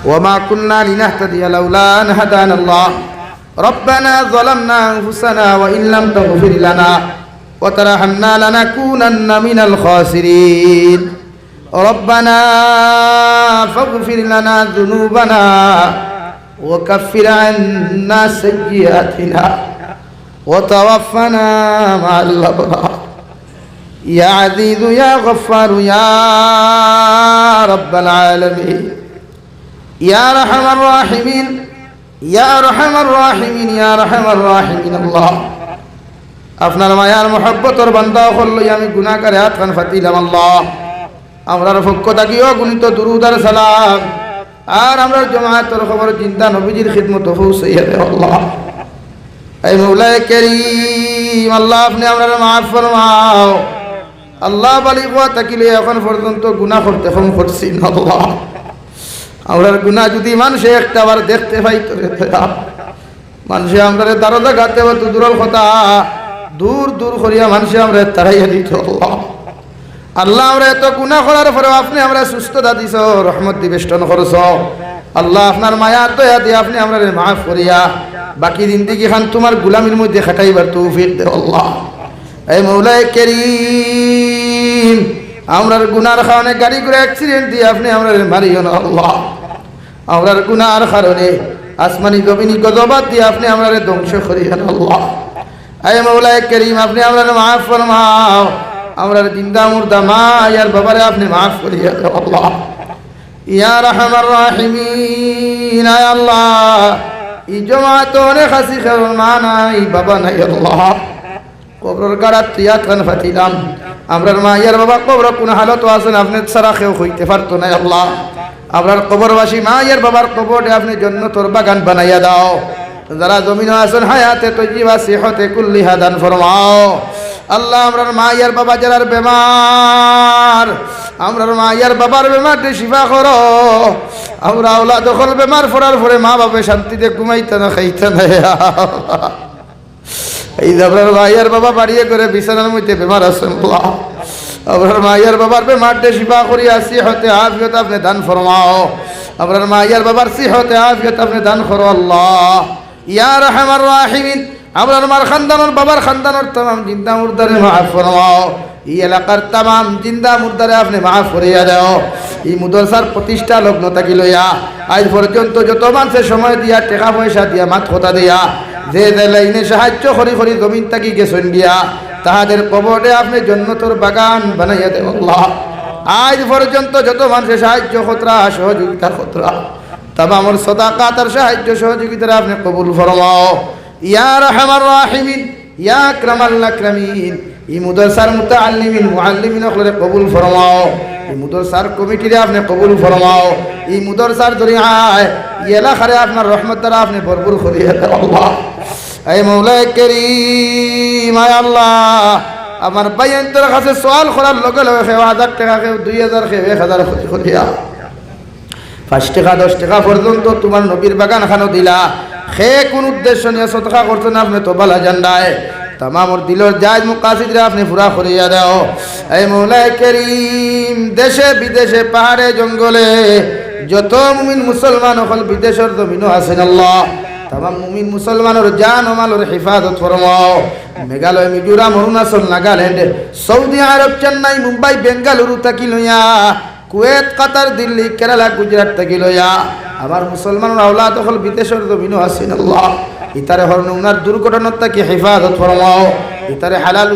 وما كنا لنهتدي لولا أن هدانا الله ربنا ظلمنا أنفسنا وإن لم تغفر لنا وترحمنا لنكونن من الخاسرين ربنا فاغفر لنا ذنوبنا وكفر عنا سيئاتنا وتوفنا مع الأبرار يا عزيز يا غفار يا رب العالمين يا أرحم الراحمين يا أرحم الراحمين يا أرحم الراحمين الله আপনার মায়ার মহব্বতর বান্দা হল আমি গুনাহগার হাত খান ফাতিলাম আল্লাহ আমরার পক্ষ থাকিও গুণিত দুরূদ আর সালাম আর আমরা জামাতের খবর চিন্তা নবীজির খিদমত পৌঁছাইয়া দে আল্লাহ এই মওলায়ে কারীম আল্লাহ আপনি আমরার মাফ ফরমাও আল্লাহ বালি ওয়া তাকিলে এখন পর্যন্ত গুনাহ করতে কম করছি না আল্লাহ আমরার গুনাহ যদি মানুষে একটাবার দেখতে পাইতো রে মানুষে আমরারে দারদা গাতে বা দূরের কথা দূর দূর করিয়া মানুষে আমরা তাড়াইয়া দিত আল্লাহ আল্লাহ আমরা এত গুনাহ করার পরেও আপনি আমরা সুস্থতা দিছ রহমত দিবেষ্টন করছ আল্লাহ আপনার মায়া দয়া দিয়ে আপনি আমরারে মাফ করিয়া বাকি জিন্দেগি খান তোমার গোলামির মধ্যে খাটাইবার তৌফিক দে আল্লাহ এই মওলায়ে কারীম আমরার গুনার কারণে গাড়ি করে অ্যাক্সিডেন্ট দিয়ে আপনি আমরারে মারিও না আল্লাহ আমরার গুনার কারণে আসমানি জমিনি গজবাত দিয়ে আপনি আমরারে ধ্বংস করিও না আল্লাহ এই মওলায়ে কারীম আপনি আমরারে মাফ ফরমাও আমরার জিন্দা মুর্দা মা আর বাবারে আপনি মাফ করিয়া দাও আল্লাহ ইয়া রাহমার রাহিমিন আয় আল্লাহ এই জামাত অনেক হাসি খাওয়ার মা নাই বাবা নাই আল্লাহ কবরের গাড়াত তিয়াত খান ফাতিলাম আমরার মা আর বাবা কবর কোন হালত আছেন আপনি ছাড়া কেউ হইতে পারতো না আল্লাহ আমরার কবরবাসী মা আর বাবার কবরে আপনি জান্নাতের বাগান বানাইয়া দাও যারা জমিনে আছেন হায়াতে তয়্যিবা সিহতে কুল্লিহা দান ফরমাও আল্লাহ আমরার মা আর বাবা যারা বেমার আমরার মা আর বাবার বেমারটি শিফা করো আমরা আওলাদ দখল বেমার পড়ার পরে মা বাবা শান্তিতে ঘুমাইতে না খাইতে না এই আমরার মা আর বাবা বাড়িয়ে করে বিছানার মধ্যে বেমার আছেন আল্লাহ আমরার মা আর বাবার বেমারটি শিফা করিয়া সিহতে আফিয়ত আপনি দান ফরমাও আমরার মা আর বাবার সিহতে আফিয়ত আপনি দান করো আল্লাহ ইয়া রাহমার রাহিমিন আমরার মার খানদানোর বাবার খানদানোর तमाम জিন্দা মুর্দারে মাফ ফরমাও এই এলাকার तमाम জিন্দা মুর্দারে আপনি মাফ করিয়া দাও এই মাদ্রাসার প্রতিষ্ঠা লগ্ন থাকি লইয়া আজ পর্যন্ত যত মানুষের সময় দিয়া টাকা পয়সা দিয়া মাত কথা দিয়া যে লাইনে সাহায্য করি করি জমিন থাকি গেছেন দিয়া তাহাদের কবরে আপনি জান্নাতের বাগান বানাইয়া দেও আল্লাহ আজ পর্যন্ত যত মানুষের সাহায্য খতরা সহযোগিতা খতরা तमाम সদাকাত আর সাহায্য সহযোগিতা আপনি কবুল ফরমাও ইয়া রাহমার রাহিমিন ইয়া আকরামাল আকরামিন এই মাদ্রাসার মুতাআল্লিমিন মুআল্লিমিন হলে কবুল ফরমাও এই মাদ্রাসার কমিটিরে আপনি কবুল ফরমাও এই মাদ্রাসার জরিয়ায় এই এলাকারে আপনার রহমত দ্বারা আপনি ভরপুর করিয়া দাও আল্লাহ এই মওলায়ে কারীম আয় আল্লাহ আমার বাইনদের কাছে সওয়াল করার লগে লগে 1000 টাকা কেউ 2000 কেউ 1000 করিয়া 5 টাকা 10 টাকা পর্যন্ত তোমার নবীর বাগান খানো দিলা খে কোন উদ্দেশ্য নিয়ে সদকা করছেন আপনি তো বালা জান্নায় तमाम দিলের জায়েজ মুকাসিদরে আপনি পুরা করিয়া দাও এই মওলায়ে কারীম দেশে বিদেশে পাহাড়ে জঙ্গলে যত মুমিন মুসলমান হল বিদেশের জমিনও আছেন আল্লাহ तमाम মুমিন মুসলমানের জান ও মালের হিফাজত ফরমাও মেঘালয় মিজোরাম অরুণাচল নাগাল্যান্ড সৌদি আরব চেন্নাই মুম্বাই বেঙ্গালুরু থাকি লইয়া কুয়েত কাতার দিল্লি কেরালা গুজরাট থাকি লইয়া আমার মুসলমান আওলাদ হল বিদেশের জমিনও আছেন আল্লাহ ইতারে হর নউনার দুর্ঘটনার থেকে হেফাজত ফরমাও ইতারে হালাল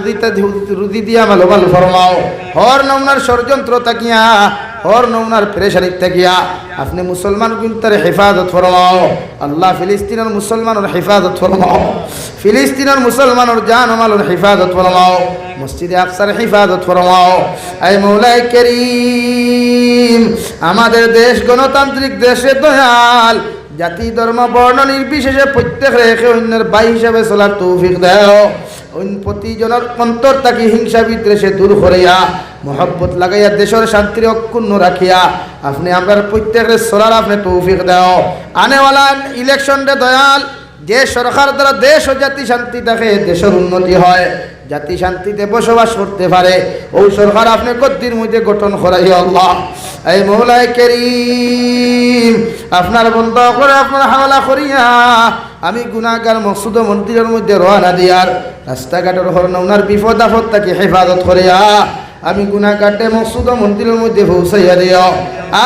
রুজি দিয়া মালবাল ফরমাও হর নউনার ষড়যন্ত্র তাকিয়া হর নউনার পেরেশানি তাকিয়া আপনি মুসলমান গুনতারে হেফাজত ফরমাও আল্লাহ ফিলিস্তিনের মুসলমানের হেফাজত ফরমাও ফিলিস্তিনের মুসলমানের জান ও মালের হেফাজত ফরমাও মসজিদে আকসার হেফাজত ফরমাও এই মওলায়ে কারীম আমাদের দেশ গণতান্ত্রিক দেশে দয়াল জাতি ধর্ম বর্ণ নির্বিশেষে প্রত্যেক রেখে অন্যের ভাই হিসাবে চলার তৌফিক দাও প্রতিজনের অন্তর থাকি হিংসা বিদ্বেষে দূর করিয়া মহব্বত লাগাইয়া দেশের শান্তির অক্ষুণ্ণ রাখিয়া আপনি আমরা প্রত্যেকের চলার আপনি তৌফিক দাও আনেওয়ালা ইলেকশনে দয়াল যে সরকার দ্বারা দেশ ও জাতি শান্তি থাকে দেশের উন্নতি হয় জাতি শান্তিতে বসবাস করতে পারে ওই সরকার আপনি কতদিন মধ্যে গঠন করাই আল্লাহ এই মওলায়ে কারীম আপনার বন্ধ করে আপনার হাওলা করিয়া আমি গুনাহগার মকসুদ মন্দিরের মধ্যে রওনা দিয়ার রাস্তাঘাটের হরনা ওনার বিপদ আপদ তাকে হেফাজত করিয়া আমি গুনাহগারটে মকসুদ মন্দিরের মধ্যে পৌঁছাইয়া দিও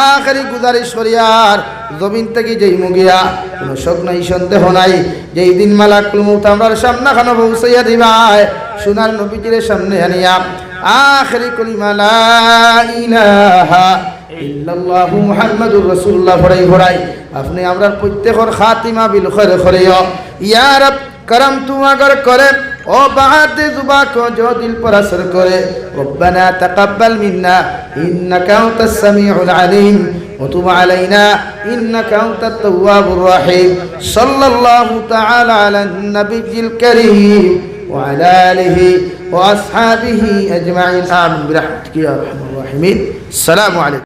আখেরি গুজারিশ করিয়ার জমিন থেকে যেই মুগিয়া কোনো শোক নাই সন্দেহ নাই যেই দিন মালাকুল মউত আমরার সামনে খানো পৌঁছাইয়া দিবায় সোনার নবীজির সামনে আনিয়া আখেরি কলিমা লা ইলাহা ইল্লাল্লাহু মুহাম্মাদুর রাসূলুল্লাহ পড়াই আপনি আমরার প্রত্যেকর খাতিমা বিল খৈর করিও ইয়া রব করম তু अगर করে ও বাত जुबा को जो दिल पर असर करे रब्बना तकब्बल मिन्ना इन्नका अंतस समीउल अलीम وتب علينا إنك أنت التواب الرحيم صلى الله تعالى على النبي الكريم وعلى آله وأصحابه أجمعين آمين برحمتك يا أرحم الراحمين السلام عليكم.